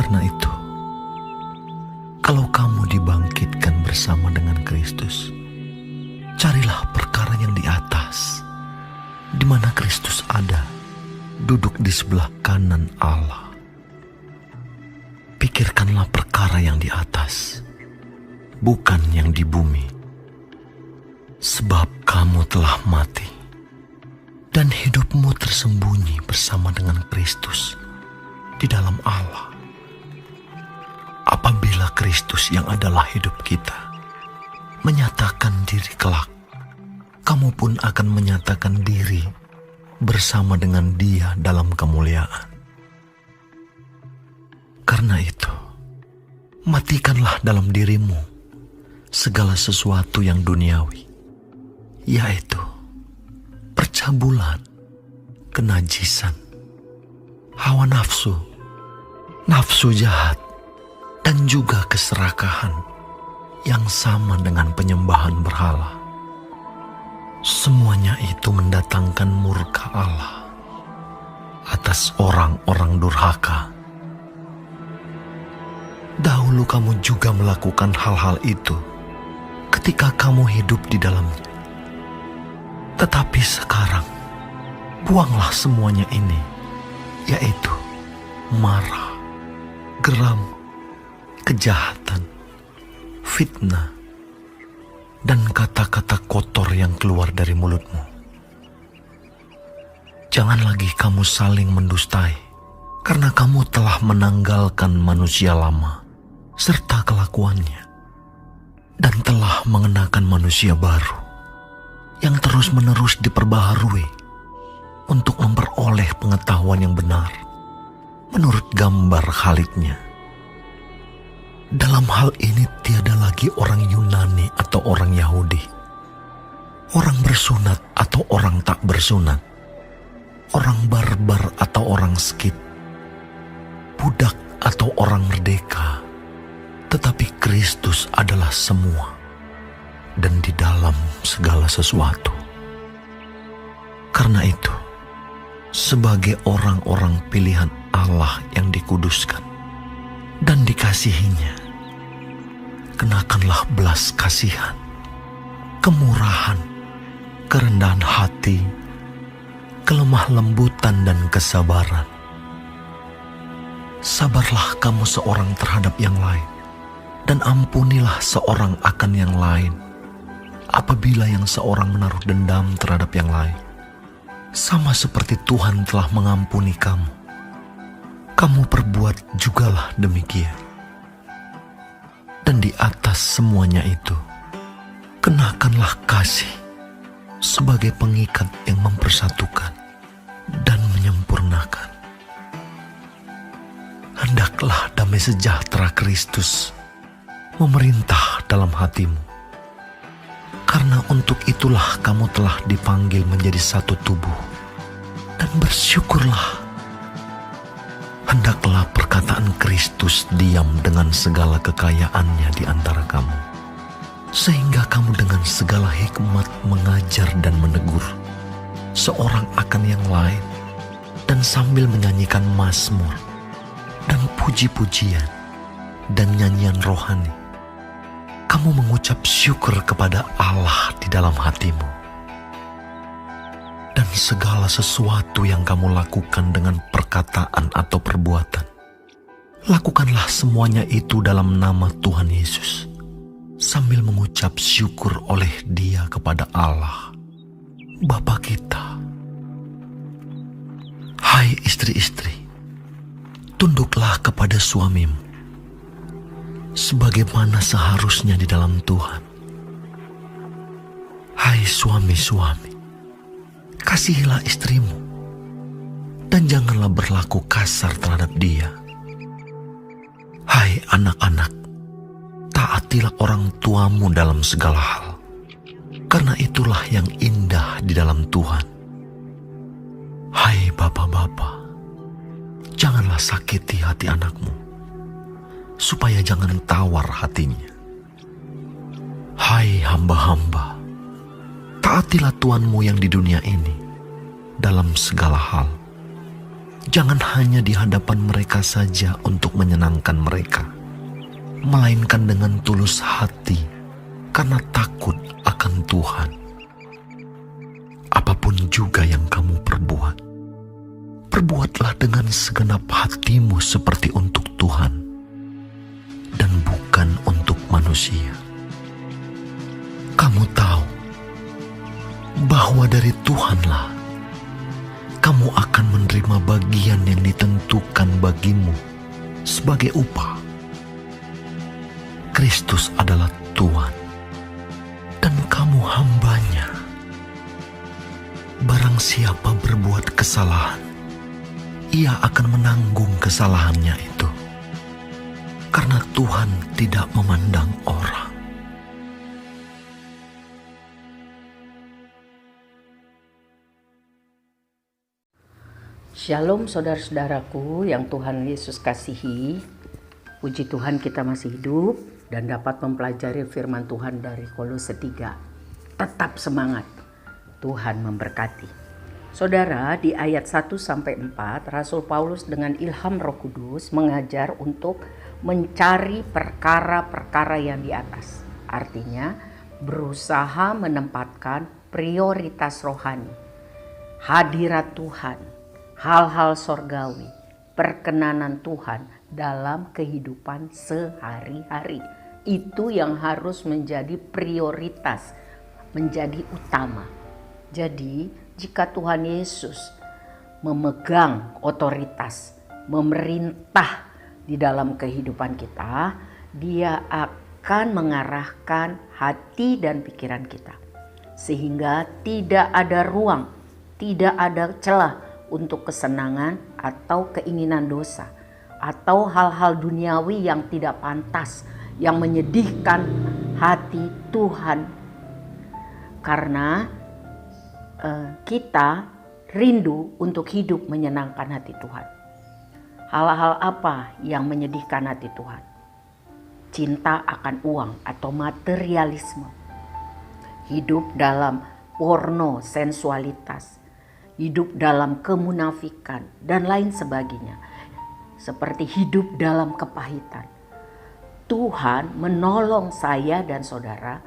Karena itu, kalau kamu dibangkitkan bersama dengan Kristus, carilah perkara yang di atas, di mana Kristus ada, duduk di sebelah kanan Allah. Pikirkanlah perkara yang di atas, bukan yang di bumi. Sebab kamu telah mati, dan hidupmu tersembunyi bersama dengan Kristus di dalam Allah. Apabila Kristus yang adalah hidup kita menyatakan diri kelak, kamu pun akan menyatakan diri bersama dengan Dia dalam kemuliaan. Karena itu, matikanlah dalam dirimu segala sesuatu yang duniawi, yaitu percabulan, kenajisan, hawa nafsu, nafsu jahat, dan juga keserakahan yang sama dengan penyembahan berhala. Semuanya itu mendatangkan murka Allah atas orang-orang durhaka. Dahulu kamu juga melakukan hal-hal itu ketika kamu hidup di dalamnya. Tetapi sekarang, buanglah semuanya ini, yaitu marah, geram, kejahatan, fitnah, dan kata-kata kotor yang keluar dari mulutmu. Jangan lagi kamu saling mendustai, karena kamu telah menanggalkan manusia lama serta kelakuannya, dan telah mengenakan manusia baru yang terus-menerus diperbaharui untuk memperoleh pengetahuan yang benar menurut gambar Khaliknya. Dalam hal ini tiada lagi orang Yunani atau orang Yahudi, orang bersunat atau orang tak bersunat, orang barbar atau orang skit, budak atau orang merdeka, tetapi Kristus adalah semua dan di dalam segala sesuatu. Karena itu, sebagai orang-orang pilihan Allah yang dikuduskan dan dikasihinya, kenakanlah belas kasihan, kemurahan, kerendahan hati, kelemah lembutan dan kesabaran. Sabarlah kamu seorang terhadap yang lain, dan ampunilah seorang akan yang lain. Apabila yang seorang menaruh dendam terhadap yang lain, sama seperti Tuhan telah mengampuni kamu, kamu perbuat jugalah demikian. Dan di atas semuanya itu, kenakanlah kasih sebagai pengikat yang mempersatukan dan menyempurnakan. Hendaklah damai sejahtera Kristus memerintah dalam hatimu, karena untuk itulah kamu telah dipanggil menjadi satu tubuh, dan bersyukurlah. Hendaklah perkataan Kristus diam dengan segala kekayaannya di antara kamu, sehingga kamu dengan segala hikmat mengajar dan menegur seorang akan yang lain, dan sambil menyanyikan mazmur dan puji-pujian dan nyanyian rohani, kamu mengucap syukur kepada Allah di dalam hatimu. Dan segala sesuatu yang kamu lakukan dengan perkataan atau perbuatan, lakukanlah semuanya itu dalam nama Tuhan Yesus, sambil mengucap syukur oleh Dia kepada Allah, Bapa kita. Hai istri-istri, tunduklah kepada suamimu, sebagaimana seharusnya di dalam Tuhan. Hai suami-suami, kasihilah istrimu, dan janganlah berlaku kasar terhadap dia. Hai anak-anak, taatilah orang tuamu dalam segala hal, karena itulah yang indah di dalam Tuhan. Hai bapak-bapak, janganlah sakiti hati anakmu, supaya jangan tawar hatinya. Hai hamba-hamba, taatilah Tuanmu yang di dunia ini dalam segala hal. Jangan hanya di hadapan mereka saja untuk menyenangkan mereka, melainkan dengan tulus hati karena takut akan Tuhan. Apapun juga yang kamu perbuat, perbuatlah dengan segenap hatimu seperti untuk Tuhan dan bukan untuk manusia. Kamu tahu bahwa dari Tuhanlah kamu akan menerima bagian yang ditentukan bagimu sebagai upah. Kristus adalah Tuhan dan kamu hambanya. Barang siapa berbuat kesalahan, ia akan menanggung kesalahannya itu, karena Tuhan tidak memandang orang. Shalom saudara-saudaraku yang Tuhan Yesus kasihi. Puji Tuhan kita masih hidup dan dapat mempelajari firman Tuhan dari Kolose 3. Tetap semangat, Tuhan memberkati. Saudara, di ayat 1-4 Rasul Paulus dengan ilham Roh Kudus mengajar untuk mencari perkara-perkara yang di atas. Artinya berusaha menempatkan prioritas rohani, hadirat Tuhan, hal-hal sorgawi, perkenanan Tuhan dalam kehidupan sehari-hari. Itu yang harus menjadi prioritas, menjadi utama. Jadi, jika Tuhan Yesus memegang otoritas, memerintah di dalam kehidupan kita, Dia akan mengarahkan hati dan pikiran kita. Sehingga tidak ada ruang, tidak ada celah untuk kesenangan atau keinginan dosa atau hal-hal duniawi yang tidak pantas, yang menyedihkan hati Tuhan, karena kita rindu untuk hidup menyenangkan hati Tuhan. Hal-hal apa yang menyedihkan hati Tuhan? Cinta akan uang atau materialisme, hidup dalam porno, sensualitas, hidup dalam kemunafikan, dan lain sebagainya. Seperti hidup dalam kepahitan. Tuhan menolong saya dan saudara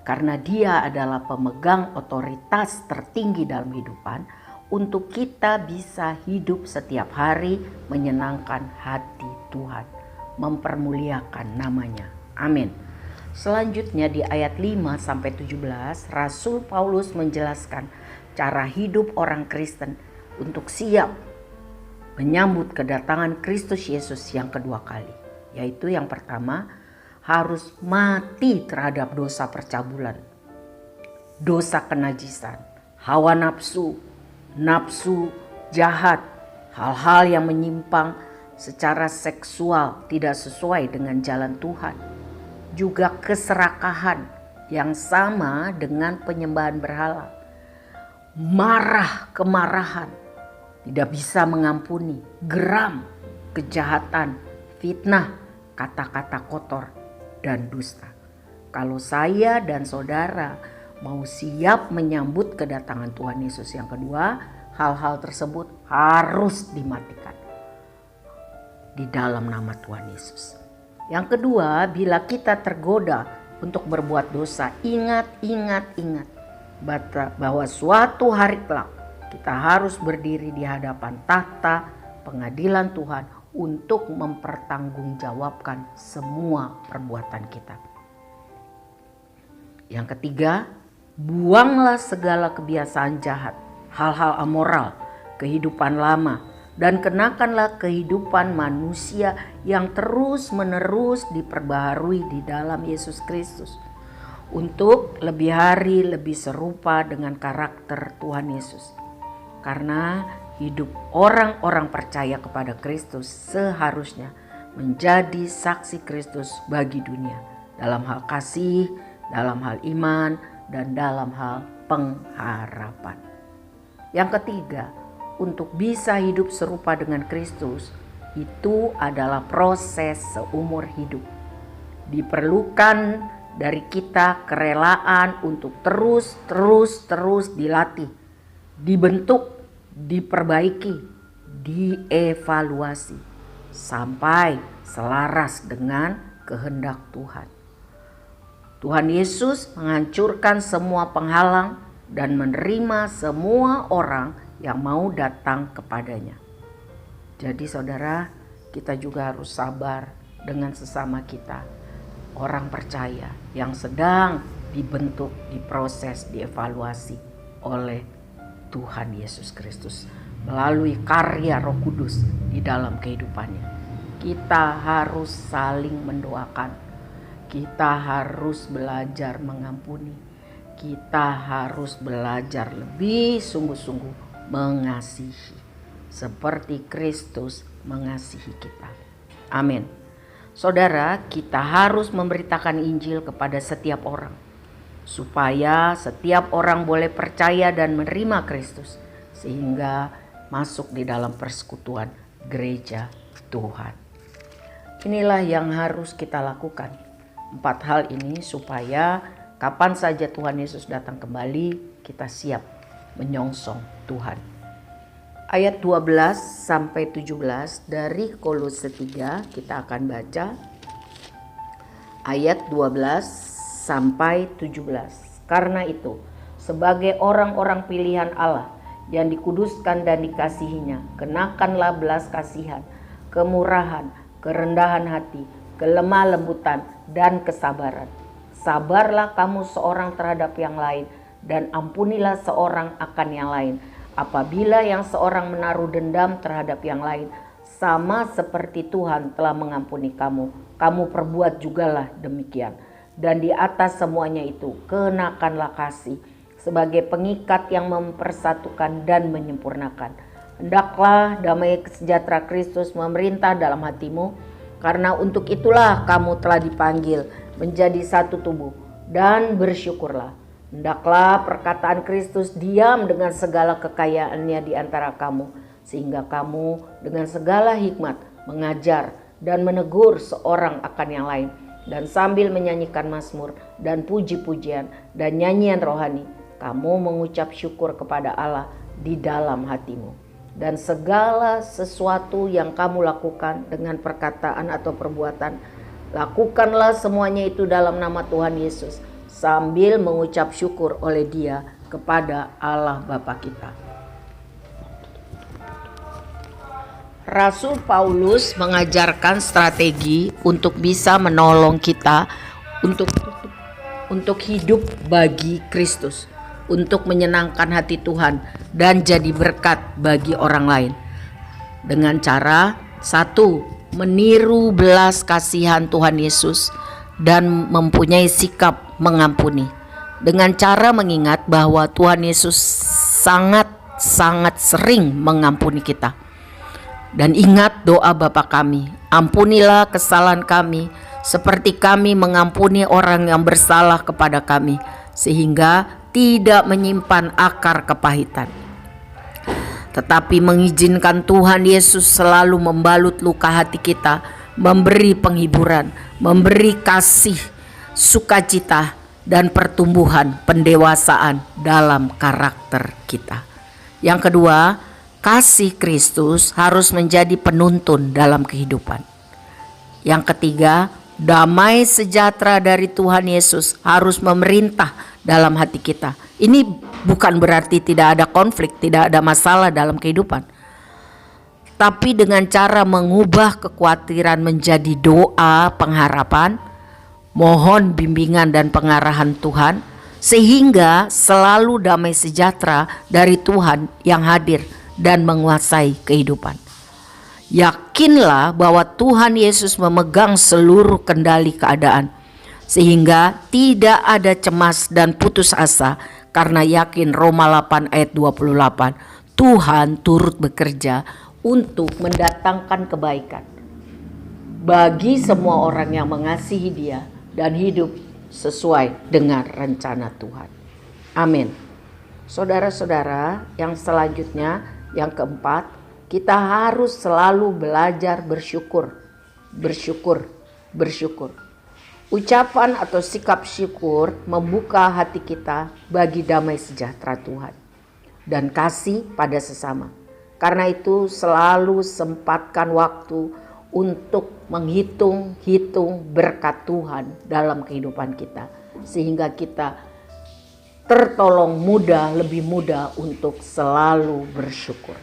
karena Dia adalah pemegang otoritas tertinggi dalam kehidupan untuk kita bisa hidup setiap hari menyenangkan hati Tuhan, mempermuliakan namanya. Amin. Selanjutnya di ayat 5-17 Rasul Paulus menjelaskan cara hidup orang Kristen untuk siap menyambut kedatangan Kristus Yesus yang kedua kali. Yaitu yang pertama, harus mati terhadap dosa percabulan, dosa kenajisan, hawa nafsu, nafsu jahat, hal-hal yang menyimpang secara seksual tidak sesuai dengan jalan Tuhan. Juga keserakahan yang sama dengan penyembahan berhala. Kemarahan, tidak bisa mengampuni, geram, kejahatan, fitnah, kata-kata kotor, dan dusta. Kalau saya dan saudara mau siap menyambut kedatangan Tuhan Yesus yang kedua, hal-hal tersebut harus dimatikan di dalam nama Tuhan Yesus. Yang kedua, bila kita tergoda untuk berbuat dosa, ingat bahwa suatu hari kelak kita harus berdiri di hadapan tahta pengadilan Tuhan untuk mempertanggungjawabkan semua perbuatan kita. Yang ketiga, buanglah segala kebiasaan jahat, hal-hal amoral, kehidupan lama, dan kenakanlah kehidupan manusia yang terus-menerus diperbaharui di dalam Yesus Kristus, untuk lebih serupa dengan karakter Tuhan Yesus. Karena hidup orang-orang percaya kepada Kristus seharusnya menjadi saksi Kristus bagi dunia dalam hal kasih, dalam hal iman, dan dalam hal pengharapan. Yang ketiga, untuk bisa hidup serupa dengan Kristus itu adalah proses seumur hidup. Diperlukan dari kita kerelaan untuk terus dilatih, dibentuk, diperbaiki, dievaluasi sampai selaras dengan kehendak Tuhan. Tuhan Yesus menghancurkan semua penghalang dan menerima semua orang yang mau datang kepadanya. Jadi saudara, kita juga harus sabar dengan sesama kita, orang percaya yang sedang dibentuk, diproses, dievaluasi oleh Tuhan Yesus Kristus melalui karya Roh Kudus di dalam kehidupannya. Kita harus saling mendoakan. Kita harus belajar mengampuni. Kita harus belajar lebih sungguh-sungguh mengasihi seperti Kristus mengasihi kita. Amin. Saudara, kita harus memberitakan Injil kepada setiap orang supaya setiap orang boleh percaya dan menerima Kristus sehingga masuk di dalam persekutuan gereja Tuhan. Inilah yang harus kita lakukan. 4 hal ini supaya kapan saja Tuhan Yesus datang kembali, kita siap menyongsong Tuhan. Ayat 12 sampai 17 dari Kolose 3 kita akan baca. Ayat 12 sampai 17. Karena itu, sebagai orang-orang pilihan Allah yang dikuduskan dan dikasihinya, kenakanlah belas kasihan, kemurahan, kerendahan hati, kelemah lembutan, dan kesabaran. Sabarlah kamu seorang terhadap yang lain, dan ampunilah seorang akan yang lain. Apabila yang seorang menaruh dendam terhadap yang lain, sama seperti Tuhan telah mengampuni kamu, kamu perbuat jugalah demikian. Dan di atas semuanya itu, kenakanlah kasih sebagai pengikat yang mempersatukan dan menyempurnakan. Hendaklah damai sejahtera Kristus memerintah dalam hatimu, karena untuk itulah kamu telah dipanggil menjadi satu tubuh, dan bersyukurlah. Hendaklah perkataan Kristus diam dengan segala kekayaannya di antara kamu, sehingga kamu dengan segala hikmat mengajar dan menegur seorang akan yang lain, dan sambil menyanyikan mazmur dan puji-pujian dan nyanyian rohani, kamu mengucap syukur kepada Allah di dalam hatimu. Dan segala sesuatu yang kamu lakukan dengan perkataan atau perbuatan, lakukanlah semuanya itu dalam nama Tuhan Yesus, sambil mengucap syukur oleh Dia kepada Allah Bapa kita. Rasul Paulus mengajarkan strategi untuk bisa menolong kita untuk hidup bagi Kristus, untuk menyenangkan hati Tuhan dan jadi berkat bagi orang lain. Dengan cara 1, meniru belas kasihan Tuhan Yesus dan mempunyai sikap mengampuni. Dengan cara mengingat bahwa Tuhan Yesus sangat sering mengampuni kita. Dan ingat doa Bapa kami, ampunilah kesalahan kami seperti kami mengampuni orang yang bersalah kepada kami, sehingga tidak menyimpan akar kepahitan, tetapi mengizinkan Tuhan Yesus selalu membalut luka hati kita, memberi penghiburan, memberi kasih, sukacita, dan pertumbuhan pendewasaan dalam karakter kita. Yang kedua, kasih Kristus harus menjadi penuntun dalam kehidupan. Yang ketiga, damai sejahtera dari Tuhan Yesus harus memerintah dalam hati kita. Ini bukan berarti tidak ada konflik, tidak ada masalah dalam kehidupan. Tapi dengan cara mengubah kekhawatiran menjadi doa pengharapan, mohon bimbingan dan pengarahan Tuhan, sehingga selalu damai sejahtera dari Tuhan yang hadir dan menguasai kehidupan. Yakinlah bahwa Tuhan Yesus memegang seluruh kendali keadaan, sehingga tidak ada cemas dan putus asa, karena yakin Roma 8 ayat 28, Tuhan turut bekerja untuk mendatangkan kebaikan bagi semua orang yang mengasihi Dia dan hidup sesuai dengan rencana Tuhan. Amin. Saudara-saudara, yang selanjutnya, yang keempat, kita harus selalu belajar bersyukur. Ucapan atau sikap syukur membuka hati kita bagi damai sejahtera Tuhan dan kasih pada sesama. Karena itu selalu sempatkan waktu untuk menghitung berkat Tuhan dalam kehidupan kita. Sehingga kita tertolong lebih mudah untuk selalu bersyukur.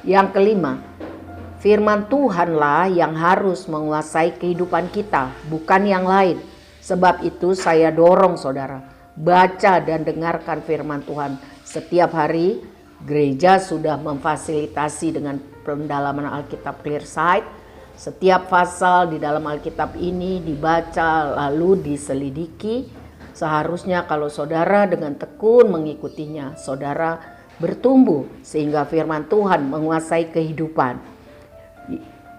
Yang kelima, firman Tuhanlah yang harus menguasai kehidupan kita, bukan yang lain. Sebab itu saya dorong saudara, baca dan dengarkan firman Tuhan setiap hari. Gereja sudah memfasilitasi dengan pendalaman Alkitab Clearsight. Setiap pasal di dalam Alkitab ini dibaca lalu diselidiki. Seharusnya kalau saudara dengan tekun mengikutinya, saudara bertumbuh sehingga firman Tuhan menguasai kehidupan.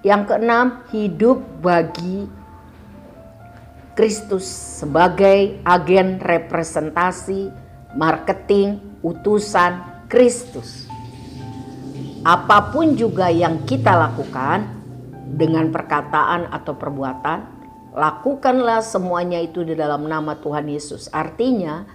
Yang keenam, hidup bagi Kristus sebagai agen representasi, marketing, utusan Kristus. Apapun juga yang kita lakukan dengan perkataan atau perbuatan, lakukanlah semuanya itu di dalam nama Tuhan Yesus. Artinya,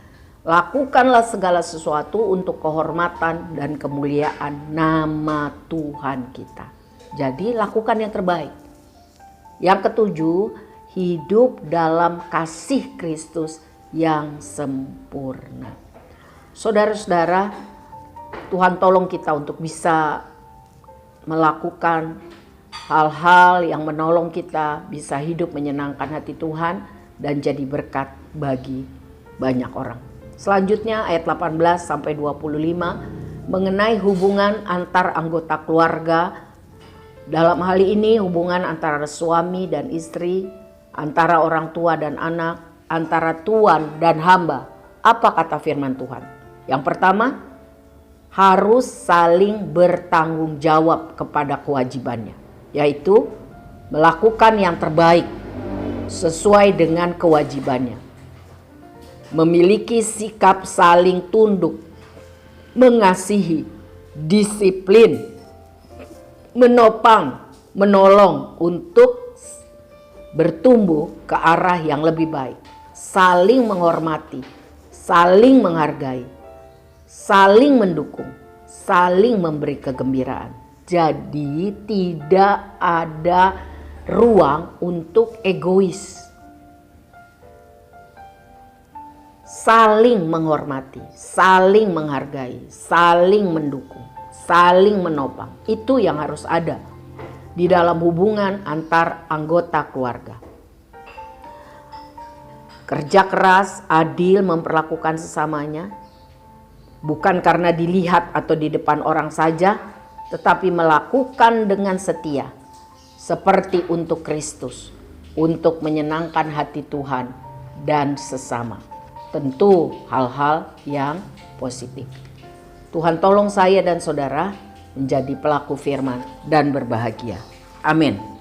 lakukanlah segala sesuatu untuk kehormatan dan kemuliaan nama Tuhan kita. Jadi lakukan yang terbaik. Yang ketujuh, hidup dalam kasih Kristus yang sempurna. Saudara-saudara, Tuhan tolong kita untuk bisa melakukan hal-hal yang menolong kita bisa hidup menyenangkan hati Tuhan dan jadi berkat bagi banyak orang. Selanjutnya ayat 18 sampai 25 mengenai hubungan antar anggota keluarga. Dalam hal ini hubungan antara suami dan istri, antara orang tua dan anak, antara tuan dan hamba. Apa kata firman Tuhan? Yang pertama, harus saling bertanggung jawab kepada kewajibannya, yaitu melakukan yang terbaik sesuai dengan kewajibannya. Memiliki sikap saling tunduk, mengasihi, disiplin, menopang, menolong untuk bertumbuh ke arah yang lebih baik. Saling menghormati, saling menghargai, saling mendukung, saling memberi kegembiraan. Jadi tidak ada ruang untuk egois. Saling menghormati, saling menghargai, saling mendukung, saling menopang. Itu yang harus ada di dalam hubungan antar anggota keluarga. Kerja keras, adil memperlakukan sesamanya, bukan karena dilihat atau di depan orang saja, tetapi melakukan dengan setia, seperti untuk Kristus, untuk menyenangkan hati Tuhan dan sesama. Tentu hal-hal yang positif. Tuhan tolong saya dan saudara menjadi pelaku firman dan berbahagia. Amin.